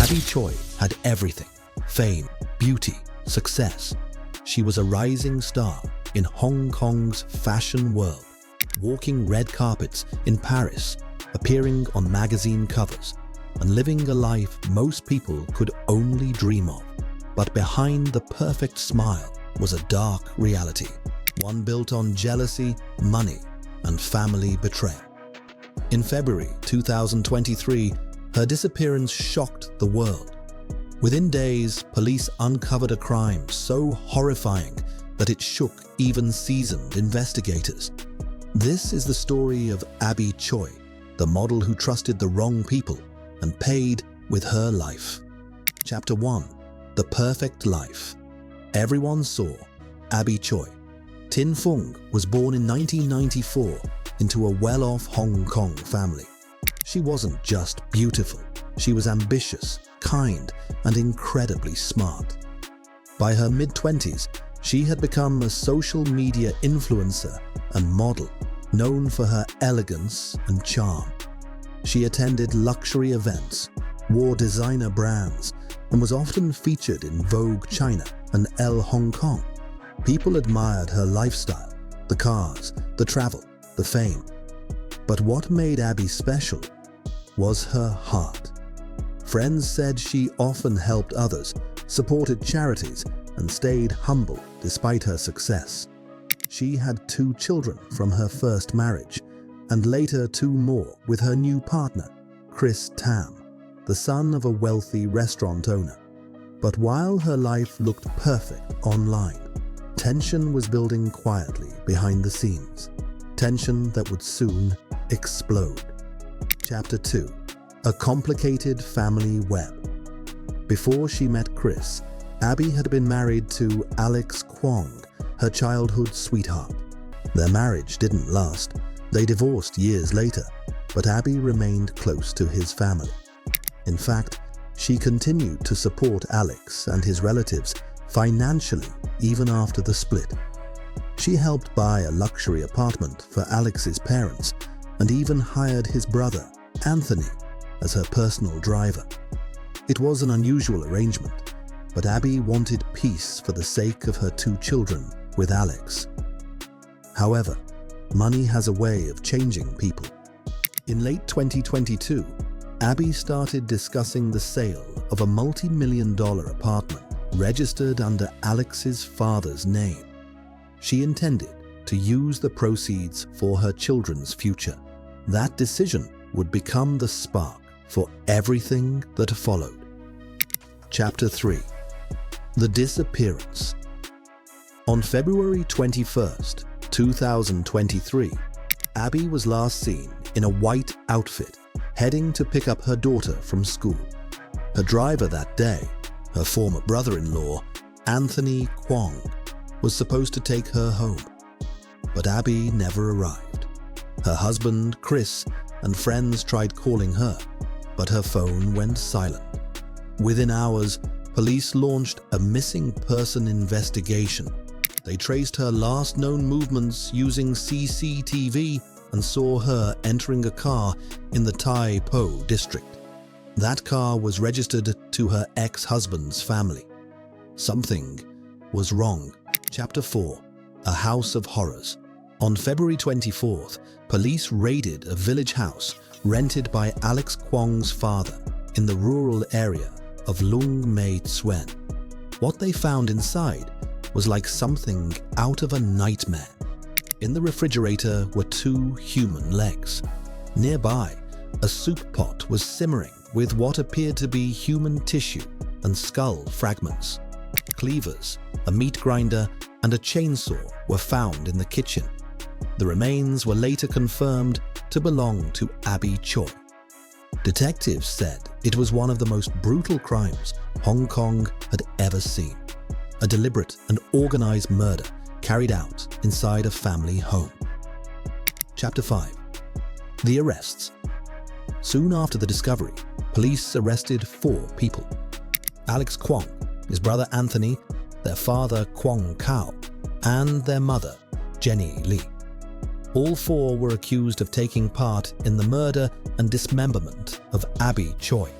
Abby Choi had everything: fame, beauty, success. She was a rising star in Hong Kong's fashion world, walking red carpets in Paris, appearing on magazine covers, and living a life most people could only dream of. But behind the perfect smile was a dark reality, one built on jealousy, money, and family betrayal. In February 2023, her disappearance shocked the world. Within days, police uncovered a crime so horrifying that it shook even seasoned investigators. This is the story of Abby Choi, the model who trusted the wrong people and paid with her life. Chapter 1. The Perfect Life. Everyone saw Abby Choi. Tin Fung was born in 1994 into a well-off Hong Kong family. She wasn't just beautiful, she was ambitious, kind, and incredibly smart. By her mid-20s, she had become a social media influencer and model, known for her elegance and charm. She attended luxury events, wore designer brands, and was often featured in Vogue China and Elle Hong Kong. People admired her lifestyle, the cars, the travel, the fame. But what made Abby special was her heart. Friends said she often helped others, supported charities, and stayed humble despite her success. She had 2 children from her first marriage, and later 2 more with her new partner, Chris Tam, the son of a wealthy restaurant owner. But while her life looked perfect online, tension was building quietly behind the scenes. Tension that would soon explode. Chapter 2. A complicated family web. Before she met Chris, Abby had been married to Alex Kwong, her childhood sweetheart. Their marriage didn't last. They divorced years later, but Abby remained close to his family. In fact, she continued to support Alex and his relatives financially even after the split. She helped buy a luxury apartment for Alex's parents and even hired his brother, Anthony, as her personal driver. It was an unusual arrangement, but Abby wanted peace for the sake of her 2 children with Alex. However, money has a way of changing people. In late 2022, Abby started discussing the sale of a multi-million-dollar apartment registered under Alex's father's name. She intended to use the proceeds for her children's future. That decision would become the spark for everything that followed. Chapter 3. The Disappearance. On February 21st, 2023, Abby was last seen in a white outfit, heading to pick up her daughter from school. Her driver that day, her former brother-in-law, Anthony Kwong, was supposed to take her home. But Abby never arrived. Her husband, Chris, and friends tried calling her, but her phone went silent. Within hours, police launched a missing person investigation. They traced her last known movements using CCTV and saw her entering a car in the Tai Po district. That car was registered to her ex-husband's family. Something was wrong. Chapter 4. A House of Horrors. On February 24th, police raided a village house rented by Alex Kwong's father in the rural area of Lung Mei Tsuen. What they found inside was like something out of a nightmare. In the refrigerator were 2 human legs. Nearby, a soup pot was simmering with what appeared to be human tissue and skull fragments. Cleavers, a meat grinder, and a chainsaw were found in the kitchen. The remains were later confirmed to belong to Abby Choi. Detectives said it was one of the most brutal crimes Hong Kong had ever seen. A deliberate and organized murder carried out inside a family home. Chapter 5. The Arrests. Soon after the discovery, police arrested 4 people. Alex Kwong, his brother Anthony, their father Kwong Kao, and their mother, Jenny Lee. All 4 were accused of taking part in the murder and dismemberment of Abby Choi.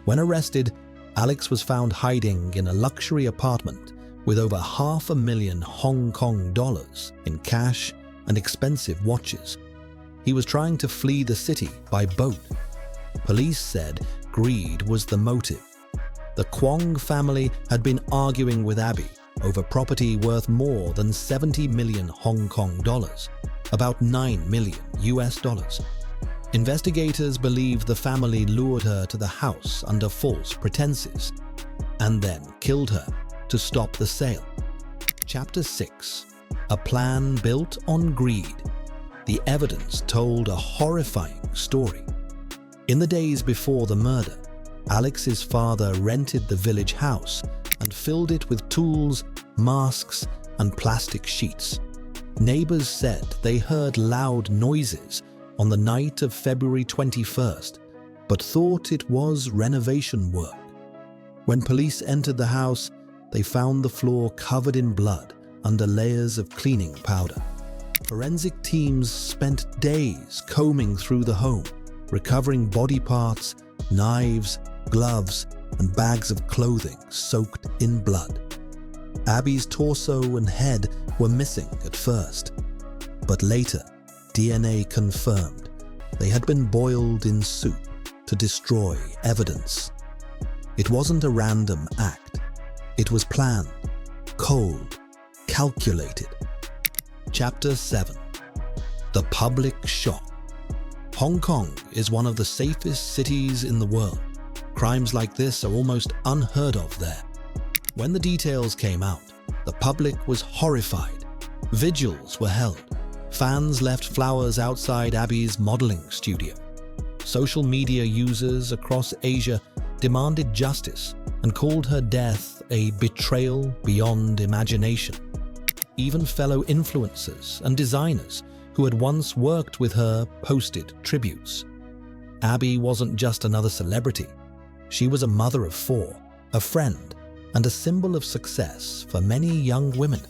When arrested, Alex was found hiding in a luxury apartment with over $500,000 Hong Kong dollars in cash and expensive watches. He was trying to flee the city by boat. Police said greed was the motive. The Kwong family had been arguing with Abby over property worth more than 70 million Hong Kong dollars, about $9 million US dollars. Investigators believe the family lured her to the house under false pretenses and then killed her to stop the sale. Chapter 6. A plan built on greed. The evidence told a horrifying story. In the days before the murder, Alex's father rented the village house and filled it with tools, masks, and plastic sheets. Neighbors said they heard loud noises on the night of February 21st, but thought it was renovation work. When police entered the house, they found the floor covered in blood under layers of cleaning powder. Forensic teams spent days combing through the home, recovering body parts, knives, gloves, and bags of clothing soaked in blood. Abby's torso and head were missing at first, but later DNA confirmed they had been boiled in soup to destroy evidence. It wasn't a random act. It was planned, cold, calculated. Chapter 7. The public shock. Hong Kong is one of the safest cities in the world. Crimes like this are almost unheard of there. When the details came out, the public was horrified. Vigils were held. Fans left flowers outside Abby's modeling studio. Social media users across Asia demanded justice and called her death a betrayal beyond imagination. Even fellow influencers and designers who had once worked with her posted tributes. Abby wasn't just another celebrity. She was a mother of 4, a friend, and a symbol of success for many young women.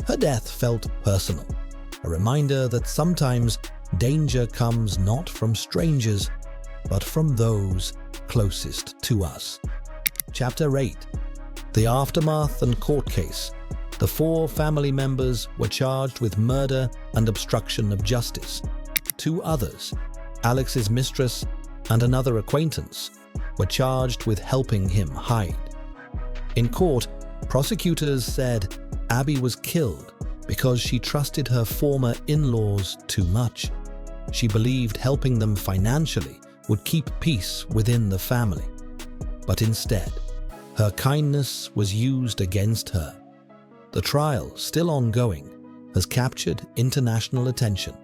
Her death felt personal, a reminder that sometimes danger comes not from strangers, but from those closest to us. Chapter 8. The aftermath and court case. The 4 family members were charged with murder and obstruction of justice. 2 others, Alex's mistress and another acquaintance, were charged with helping him hide. In court, prosecutors said Abby was killed because she trusted her former in-laws too much. She believed helping them financially would keep peace within the family. But instead, her kindness was used against her. The trial, still ongoing, has captured international attention.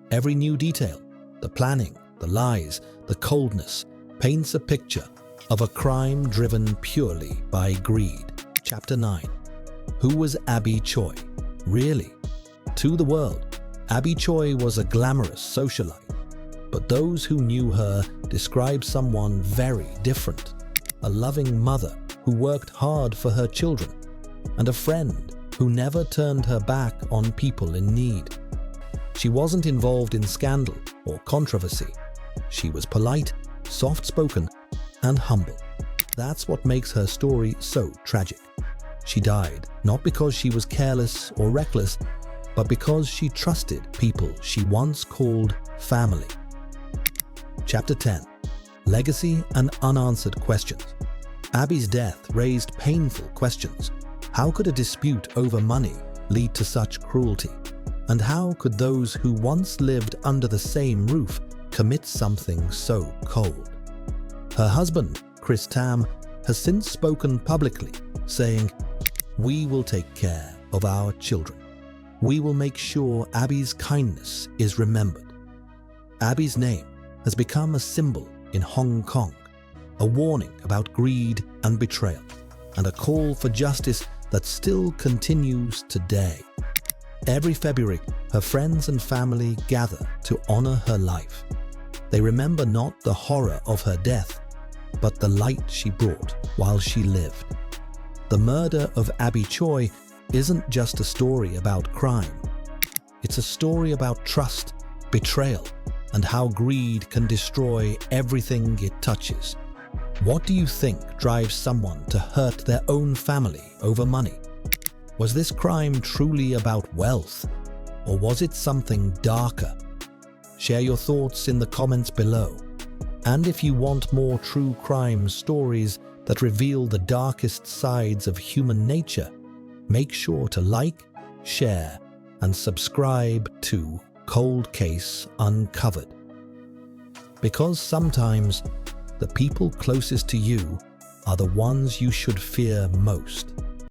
Every new detail, the planning, the lies, the coldness, paints a picture of a crime driven purely by greed. Chapter 9. Who was Abby Choi? Really? To the world, Abby Choi was a glamorous socialite, but those who knew her described someone very different. A loving mother who worked hard for her children, and a friend who never turned her back on people in need. She wasn't involved in scandal or controversy. She was polite, soft-spoken, and humble. That's what makes her story so tragic. She died not because she was careless or reckless, but because she trusted people she once called family. Chapter 10. Legacy and unanswered questions. Abby's death raised painful questions. How could a dispute over money lead to such cruelty? And how could those who once lived under the same roof commit something so cold? Her husband, Chris Tam, has since spoken publicly, saying, "We will take care of our children. We will make sure Abby's kindness is remembered." Abby's name has become a symbol in Hong Kong, a warning about greed and betrayal, and a call for justice that still continues today. Every February, her friends and family gather to honor her life. They remember not the horror of her death, but the light she brought while she lived. The murder of Abby Choi isn't just a story about crime. It's a story about trust, betrayal, and how greed can destroy everything it touches. What do you think drives someone to hurt their own family over money? Was this crime truly about wealth, or was it something darker? Share your thoughts in the comments below. And if you want more true crime stories that reveal the darkest sides of human nature, make sure to like, share, and subscribe to Cold Case Uncovered. Because sometimes the people closest to you are the ones you should fear most.